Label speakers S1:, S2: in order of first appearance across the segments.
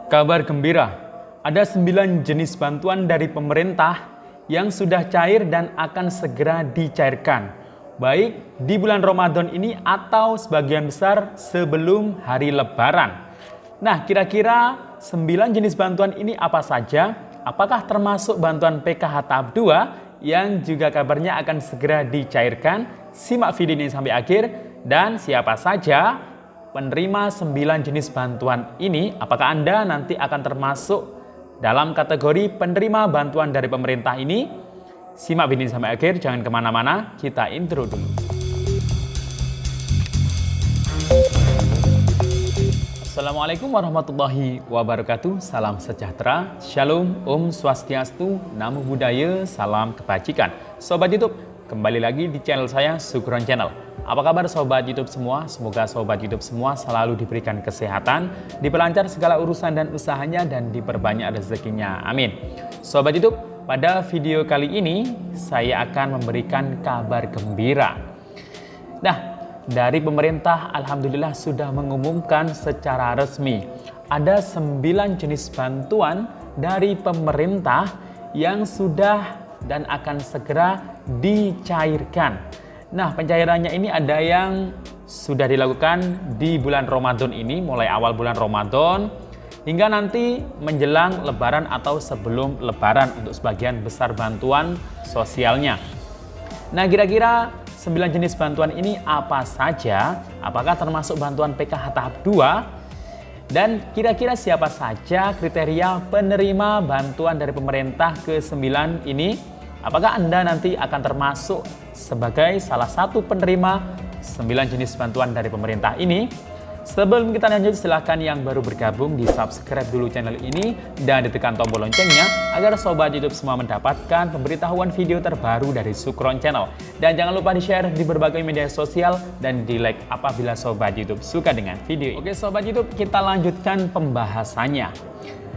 S1: Kabar gembira, ada 9 jenis bantuan dari pemerintah yang sudah cair dan akan segera dicairkan, baik di bulan Ramadan ini atau sebagian besar sebelum hari Lebaran. Nah, kira-kira 9 jenis bantuan ini apa saja? Apakah termasuk bantuan PKH tahap 2 yang juga kabarnya akan segera dicairkan? Simak video ini sampai akhir, dan siapa saja penerima 9 jenis bantuan ini, apakah Anda nanti akan termasuk dalam kategori penerima bantuan dari pemerintah ini? Simak video ini sampai akhir, jangan kemana-mana, kita intro dulu. Assalamualaikum warahmatullahi wabarakatuh, salam sejahtera, shalom, om swastiastu, namo buddhaya, salam kebajikan. Sobat YouTube, kembali lagi di channel saya, Sukron Channel. Apa kabar Sobat YouTube semua? Semoga Sobat YouTube semua selalu diberikan kesehatan, diperlancar segala urusan dan usahanya, dan diperbanyak rezekinya. Amin. Sobat YouTube, pada video kali ini saya akan memberikan kabar gembira. Nah, dari pemerintah alhamdulillah sudah mengumumkan secara resmi ada 9 jenis bantuan dari pemerintah yang sudah dan akan segera dicairkan. Nah, pencairannya ini ada yang sudah dilakukan di bulan Ramadan ini, mulai awal bulan Ramadan hingga nanti menjelang Lebaran atau sebelum Lebaran untuk sebagian besar bantuan sosialnya. Nah, kira-kira 9 jenis bantuan ini apa saja? Apakah termasuk bantuan PKH tahap 2? Dan kira-kira siapa saja kriteria penerima bantuan dari pemerintah ke-9 ini? Apakah Anda nanti akan termasuk sebagai salah satu penerima 9 jenis bantuan dari pemerintah ini? Sebelum kita lanjut, silahkan yang baru bergabung di subscribe dulu channel ini dan ditekan tombol loncengnya agar Sobat YouTube semua mendapatkan pemberitahuan video terbaru dari Sukron Channel. Dan jangan lupa di-share di berbagai media sosial dan di-like apabila Sobat YouTube suka dengan video ini. Oke Sobat YouTube, kita lanjutkan pembahasannya.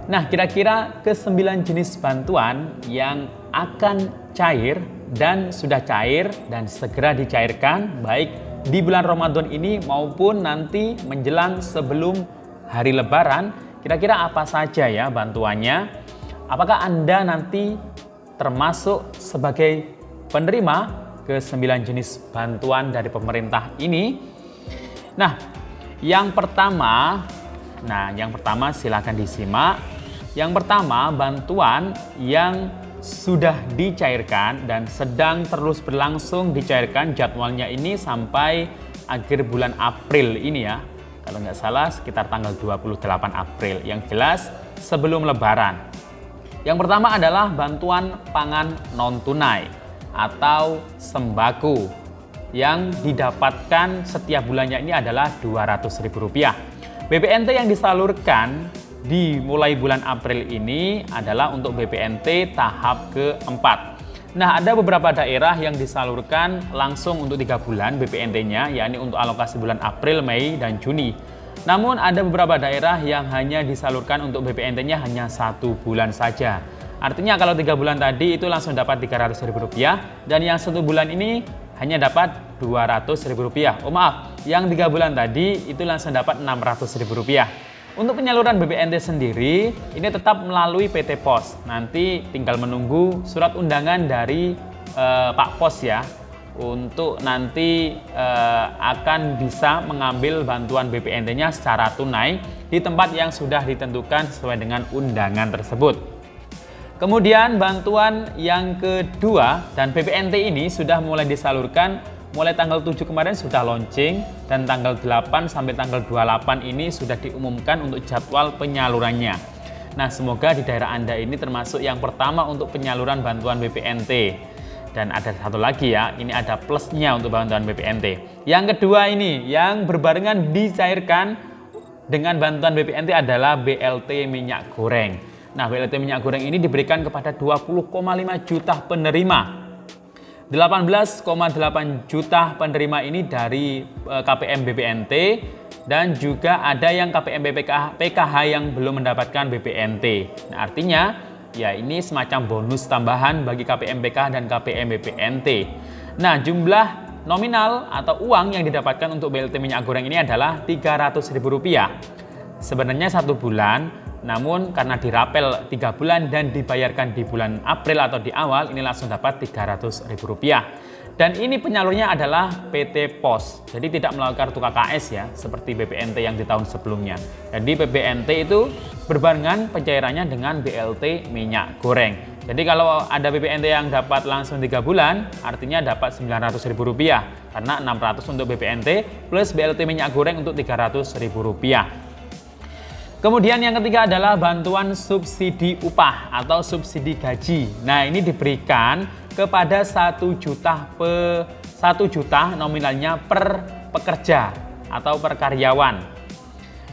S1: Nah, kira-kira ke-9 jenis bantuan yang akan cair dan sudah cair dan segera dicairkan baik di bulan Ramadan ini maupun nanti menjelang sebelum hari Lebaran, kira-kira apa saja ya bantuannya? Apakah Anda nanti termasuk sebagai penerima ke-9 jenis bantuan dari pemerintah ini? Nah, yang pertama silakan disimak. Yang pertama, bantuan yang sudah dicairkan dan sedang terus berlangsung dicairkan, jadwalnya ini sampai akhir bulan April ini ya. Kalau nggak salah sekitar tanggal 28 April, yang jelas sebelum Lebaran. Yang pertama adalah bantuan pangan non-tunai atau sembako yang didapatkan setiap bulannya ini adalah Rp200.000. BPNT yang disalurkan di mulai bulan April ini adalah untuk BPNT tahap keempat. Nah, ada beberapa daerah yang disalurkan langsung untuk 3 bulan BPNT-nya, yakni untuk alokasi bulan April, Mei, dan Juni. Namun ada beberapa daerah yang hanya disalurkan untuk BPNT-nya hanya 1 bulan saja. Artinya kalau 3 bulan tadi itu langsung dapat Rp300.000 dan yang 1 bulan ini hanya dapat Rp200.000. Oh maaf, yang 3 bulan tadi itu langsung dapat Rp600.000. Untuk penyaluran BPNT sendiri, ini tetap melalui PT Pos. Nanti tinggal menunggu surat undangan dari Pak Pos ya, untuk nanti akan bisa mengambil bantuan BPNT-nya secara tunai di tempat yang sudah ditentukan sesuai dengan undangan tersebut. Kemudian bantuan yang kedua, dan BPNT ini sudah mulai disalurkan mulai tanggal 7 kemarin sudah launching, dan tanggal 8 sampai tanggal 28 ini sudah diumumkan untuk jadwal penyalurannya. Nah, semoga di daerah Anda ini termasuk yang pertama untuk penyaluran bantuan BPNT. Dan ada satu lagi ya, ini ada plusnya untuk bantuan BPNT. Yang kedua ini, yang berbarengan dicairkan dengan bantuan BPNT adalah BLT minyak goreng. Nah, BLT minyak goreng ini diberikan kepada 20,5 juta penerima. 18,8 juta penerima ini dari KPM BPNT, dan juga ada yang KPM PKH yang belum mendapatkan BPNT. Nah, artinya ya ini semacam bonus tambahan bagi KPM PKH dan KPM BPNT. Nah, jumlah nominal atau uang yang didapatkan untuk BLT minyak goreng ini adalah Rp300.000. Sebenarnya 1 bulan Namun karena dirapel 3 bulan dan dibayarkan di bulan April atau di awal, ini langsung dapat Rp300.000. Dan ini penyalurnya adalah PT POS. Jadi tidak melalui kartu KKS ya, seperti BPNT yang di tahun sebelumnya. Jadi BPNT itu berbarengan pencairannya dengan BLT minyak goreng. Jadi kalau ada BPNT yang dapat langsung 3 bulan, artinya dapat Rp900.000. Karena 600 untuk BPNT plus BLT minyak goreng untuk Rp300.000. Kemudian yang ketiga adalah bantuan subsidi upah atau subsidi gaji. Nah, ini diberikan kepada 1 juta nominalnya per pekerja atau per karyawan.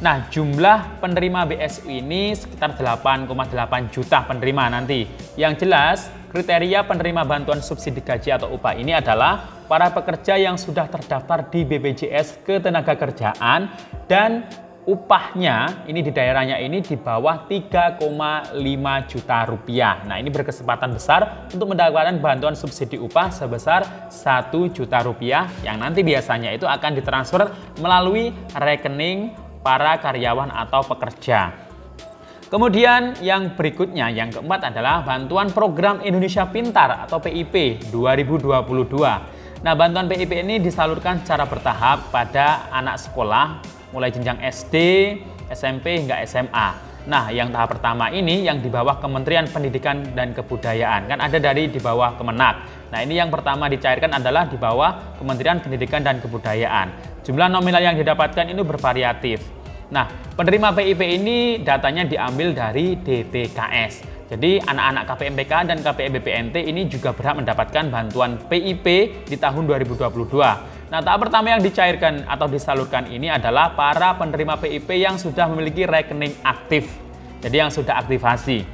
S1: Nah, jumlah penerima BSU ini sekitar 8,8 juta penerima nanti. Yang jelas, kriteria penerima bantuan subsidi gaji atau upah ini adalah para pekerja yang sudah terdaftar di BPJS Ketenagakerjaan dan upahnya ini di daerahnya ini di bawah 3,5 juta rupiah. Nah, ini berkesempatan besar untuk mendapatkan bantuan subsidi upah sebesar 1 juta rupiah yang nanti biasanya itu akan ditransfer melalui rekening para karyawan atau pekerja. Kemudian yang berikutnya, yang keempat adalah bantuan program Indonesia Pintar atau PIP 2022. Nah, bantuan PIP ini disalurkan secara bertahap pada anak sekolah mulai jenjang SD, SMP hingga SMA. Nah, yang tahap pertama ini yang di bawah Kementerian Pendidikan dan Kebudayaan. Kan ada dari di bawah Kemenak. Nah, ini yang pertama dicairkan adalah di bawah Kementerian Pendidikan dan Kebudayaan. Jumlah nominal yang didapatkan ini bervariatif. Nah, penerima PIP ini datanya diambil dari DTKS. Jadi anak-anak KPMPK dan KPM BPNT ini juga berhak mendapatkan bantuan PIP di tahun 2022. Nah, tahap pertama yang dicairkan atau disalurkan ini adalah para penerima PIP yang sudah memiliki rekening aktif. Jadi yang sudah aktivasi.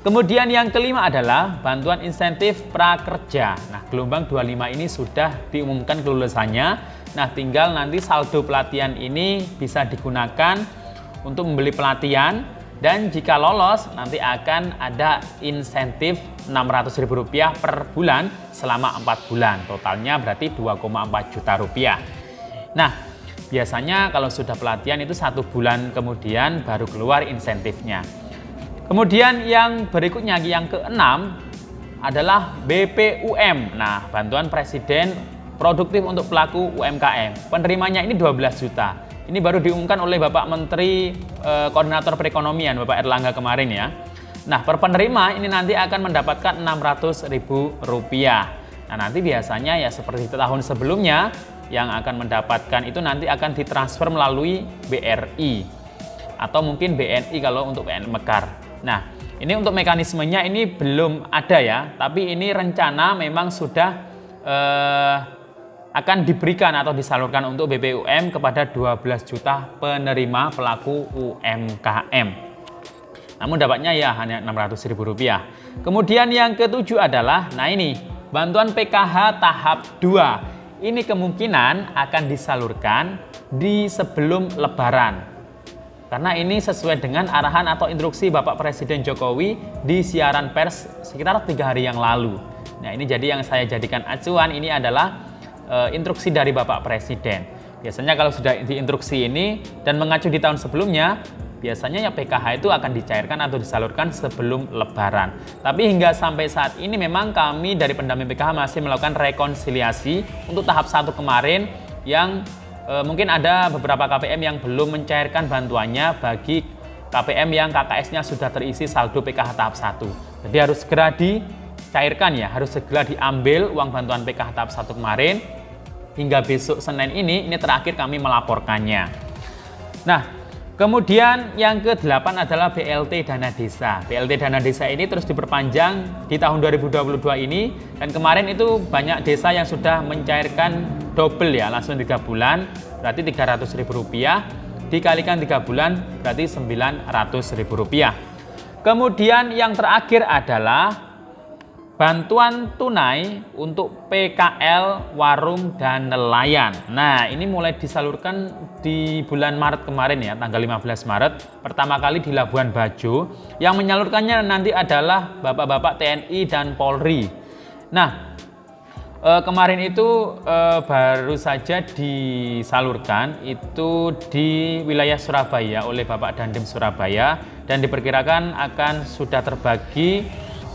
S1: Kemudian yang kelima adalah bantuan insentif prakerja. Nah, gelombang 25 ini sudah diumumkan kelulusannya. Nah, tinggal nanti saldo pelatihan ini bisa digunakan untuk membeli pelatihan. Dan jika lolos, nanti akan ada insentif Rp600.000 per bulan selama 4 bulan. Totalnya berarti 2,4 juta rupiah. Nah, biasanya kalau sudah pelatihan itu 1 bulan kemudian baru keluar insentifnya. Kemudian yang berikutnya, yang keenam adalah BPUM. Nah, bantuan Presiden produktif untuk pelaku UMKM. Penerimanya ini 12 juta. Ini baru diumumkan oleh Bapak Menteri Koordinator Perekonomian, Bapak Erlangga kemarin ya. Nah, per penerima ini nanti akan mendapatkan Rp600.000. Nah, nanti biasanya ya seperti tahun sebelumnya yang akan mendapatkan itu nanti akan ditransfer melalui BRI atau mungkin BNI kalau untuk BNI Mekar. Nah, ini untuk mekanismenya ini belum ada ya, tapi ini rencana memang sudah akan diberikan atau disalurkan untuk BPUM kepada 12 juta penerima pelaku UMKM. Namun dapatnya ya hanya Rp600.000. Kemudian yang ketujuh adalah, nah ini, bantuan PKH tahap 2. Ini kemungkinan akan disalurkan di sebelum Lebaran. Karena ini sesuai dengan arahan atau instruksi Bapak Presiden Jokowi di siaran pers sekitar 3 hari yang lalu. Nah, ini jadi yang saya jadikan acuan ini adalah instruksi dari Bapak Presiden. Biasanya kalau sudah diinstruksi ini dan mengacu di tahun sebelumnya, biasanya ya PKH itu akan dicairkan atau disalurkan sebelum Lebaran. Tapi hingga sampai saat ini memang kami dari pendamping PKH masih melakukan rekonsiliasi untuk tahap 1 kemarin yang mungkin ada beberapa KPM yang belum mencairkan bantuannya bagi KPM yang KKS-nya sudah terisi saldo PKH tahap 1. Jadi harus segera dicairkan ya, harus segera diambil uang bantuan PKH tahap 1 kemarin. Hingga besok Senin ini terakhir kami melaporkannya. Nah, kemudian yang ke-8 adalah BLT Dana Desa. BLT Dana Desa ini terus diperpanjang di tahun 2022 ini. Dan kemarin itu banyak desa yang sudah mencairkan double ya, langsung 3 bulan, berarti Rp300.000. Dikalikan 3 bulan, berarti Rp900.000. Kemudian yang terakhir adalah bantuan tunai untuk PKL, warung, dan nelayan. Nah, ini mulai disalurkan di bulan Maret kemarin ya, tanggal 15 Maret. Pertama kali di Labuan Bajo. Yang menyalurkannya nanti adalah Bapak-Bapak TNI dan Polri. Nah, Kemarin itu baru saja disalurkan itu di wilayah Surabaya oleh Bapak Dandim Surabaya, dan diperkirakan akan sudah terbagi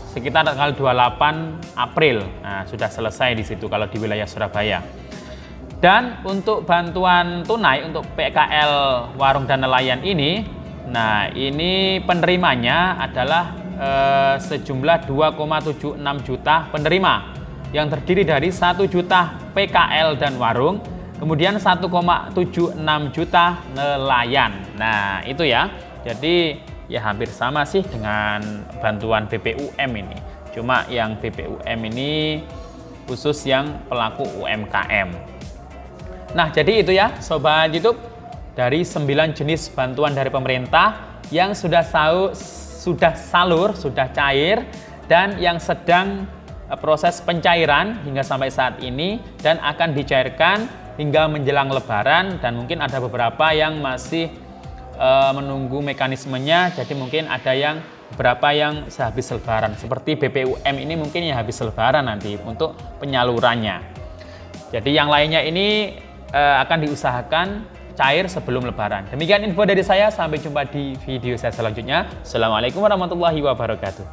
S1: sekitar tanggal 28 April. Nah, sudah selesai di situ kalau di wilayah Surabaya. Dan untuk bantuan tunai untuk PKL Warung dan Nelayan ini, nah ini penerimanya adalah sejumlah 2,76 juta penerima yang terdiri dari 1 juta PKL dan warung, kemudian 1,76 juta nelayan. Nah, itu ya. Jadi ya hampir sama sih dengan bantuan BPUM ini. Cuma yang BPUM ini khusus yang pelaku UMKM. Nah, jadi itu ya Sobat YouTube, dari 9 jenis bantuan dari pemerintah yang sudah salur, sudah cair, dan yang sedang proses pencairan hingga sampai saat ini, dan akan dicairkan hingga menjelang Lebaran, dan mungkin ada beberapa yang masih menunggu mekanismenya. Jadi mungkin ada yang beberapa yang sehabis Lebaran, seperti BPUM ini mungkin ya habis Lebaran nanti untuk penyalurannya. Jadi yang lainnya ini akan diusahakan cair sebelum Lebaran. Demikian info dari saya, sampai jumpa di video saya selanjutnya. Assalamualaikum warahmatullahi wabarakatuh.